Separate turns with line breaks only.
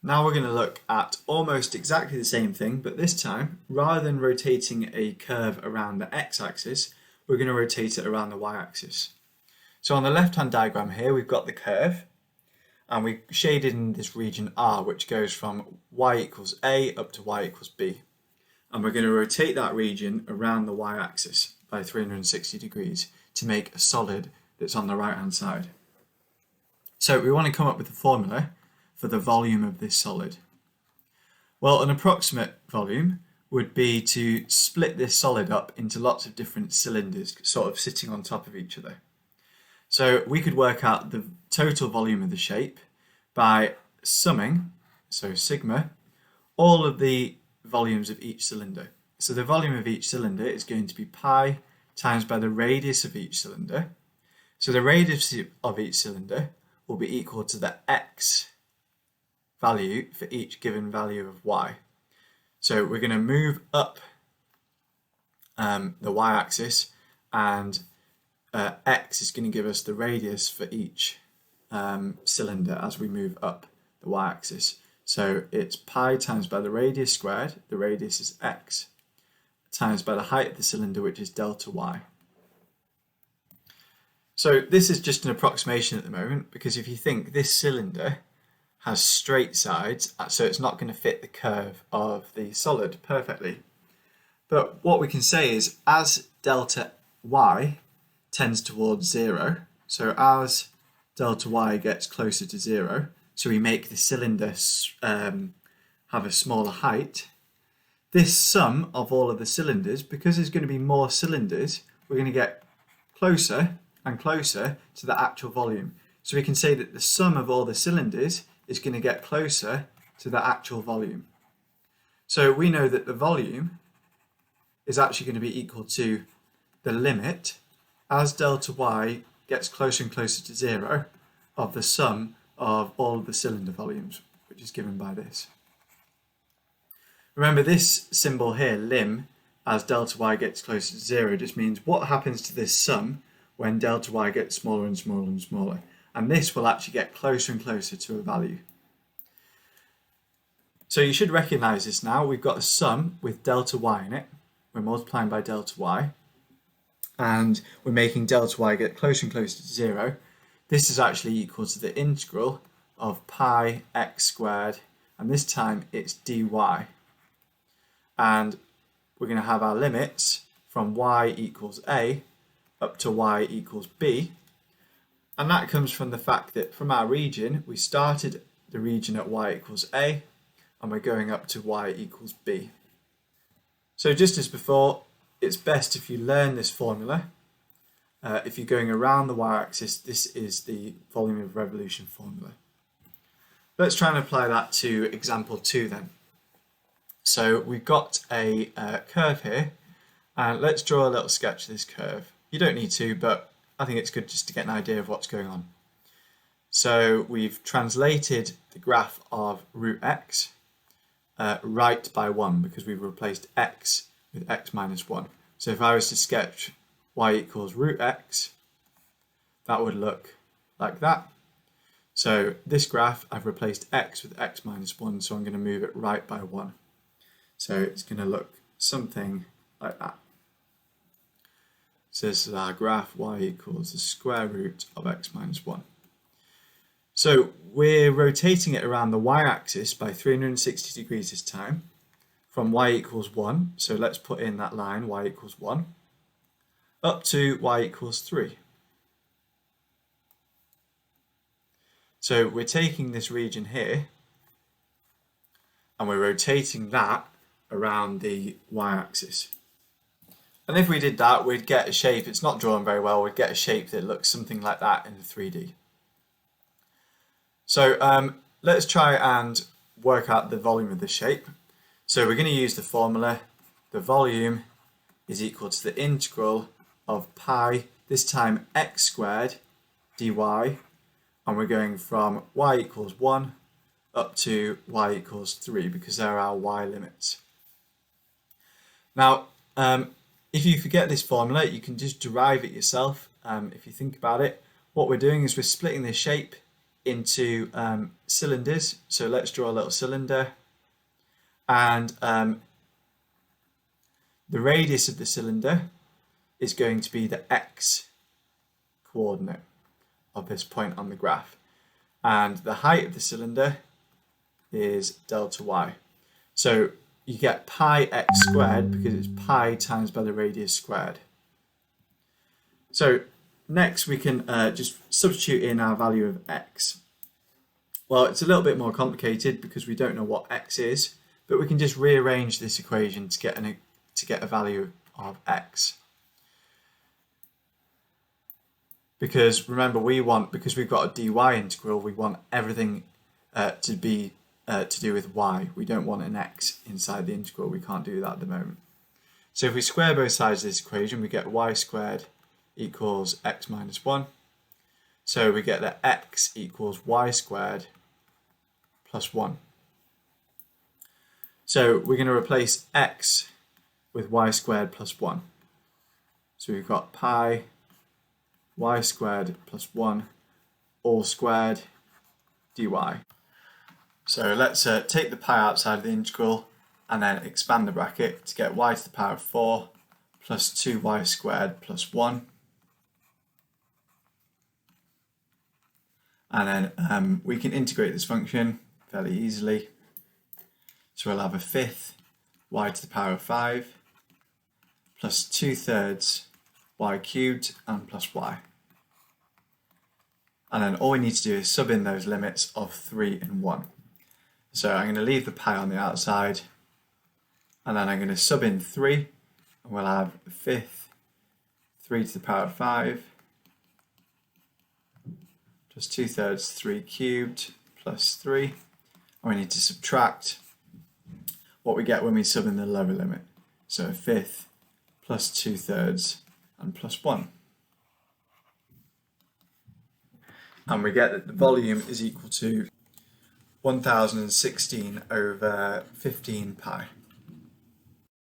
Now we're going to look at almost exactly the same thing, but this time, rather than rotating a curve around the x-axis, we're going to rotate it around the y-axis. So on the left-hand diagram here, we've got the curve, and we shaded in this region R, which goes from y equals A up to y equals B. And we're going to rotate that region around the y-axis by 360 degrees to make a solid that's on the right-hand side. So we want to come up with a formula for the volume of this solid. Well, an approximate volume would be to split this solid up into lots of different cylinders, sort of sitting on top of each other. So we could work out the total volume of the shape by summing, so sigma, all of the volumes of each cylinder. So the volume of each cylinder is going to be pi times by the radius of each cylinder. So the radius of each cylinder will be equal to the x value for each given value of y. So we're going to move up the y-axis, and x is going to give us the radius for each cylinder as we move up the y-axis. So it's pi times by the radius squared, the radius is x, times by the height of the cylinder, which is delta y. So this is just an approximation at the moment, because if you think this cylinder has straight sides, so it's not going to fit the curve of the solid perfectly. But what we can say is as delta y tends towards 0, so as delta y gets closer to 0, so we make the cylinder have a smaller height, this sum of all of the cylinders, because there's going to be more cylinders, we're going to get closer and closer to the actual volume. So we can say that the sum of all the cylinders is going to get closer to the actual volume. So we know that the volume is actually going to be equal to the limit as delta y gets closer and closer to 0 of the sum of all of the cylinder volumes, which is given by this. Remember, this symbol here, lim, as delta y gets closer to 0, just means what happens to this sum when delta y gets smaller and smaller and smaller. And this will actually get closer and closer to a value. So you should recognize this now. We've got a sum with delta y in it. We're multiplying by delta y. And we're making delta y get closer and closer to 0. This is actually equal to the integral of pi x squared. And this time it's dy. And we're going to have our limits from y equals a up to y equals b. And that comes from the fact that from our region, we started the region at y equals a, and we're going up to y equals b. So just as before, it's best if you learn this formula. If you're going around the y-axis, this is the volume of revolution formula. Let's try and apply that to example 2 then. So we've got a curve here, and let's draw a little sketch of this curve. You don't need to, but I think it's good just to get an idea of what's going on. So we've translated the graph of root x right by 1, because we've replaced x with x minus 1. So if I was to sketch y equals root x, that would look like that. So this graph, I've replaced x with x minus 1, so I'm going to move it right by 1. So it's going to look something like that. So this is our graph, y equals the square root of x minus 1. So we're rotating it around the y-axis by 360 degrees this time, from y equals 1, so let's put in that line, y equals 1, up to y equals 3. So we're taking this region here, and we're rotating that around the y-axis. And if we did that, we'd get a shape, it's not drawn very well, we'd get a shape that looks something like that in 3D. So let's try and work out the volume of the shape. So we're going to use the formula. The volume is equal to the integral of pi, this time x squared dy, and we're going from y equals 1 up to y equals 3, because they're our y limits. Now, if you forget this formula, you can just derive it yourself. If you think about it, what we're doing is we're splitting this shape into cylinders. So let's draw a little cylinder, and the radius of the cylinder is going to be the x coordinate of this point on the graph, and the height of the cylinder is delta y. So you get pi x squared because it's pi times by the radius squared. So next we can just substitute in our value of x. Well, it's a little bit more complicated because we don't know what x is, but we can just rearrange this equation to get a value of x. Because remember, because we've got a dy integral, we want everything to be to do with y. We don't want an x inside the integral. We can't do that at the moment. So if we square both sides of this equation, we get y squared equals x minus 1. So we get that x equals y squared plus 1. So we're going to replace x with y squared plus 1. So we've got pi y squared plus 1 all squared dy. So let's take the pi outside of the integral and then expand the bracket to get y to the power of 4 plus 2y squared plus 1. And then we can integrate this function fairly easily. So we'll have a fifth y to the power of 5 plus 2/3 y cubed and plus y. And then all we need to do is sub in those limits of 3 and 1. So I'm going to leave the pi on the outside, and then I'm going to sub in 3, and we'll have a fifth 3 to the power of 5 plus 2/3 3 cubed plus 3. And we need to subtract what we get when we sub in the lower limit. So a fifth plus 2/3 and plus 1. And we get that the volume is equal to 1016 over 15 pi.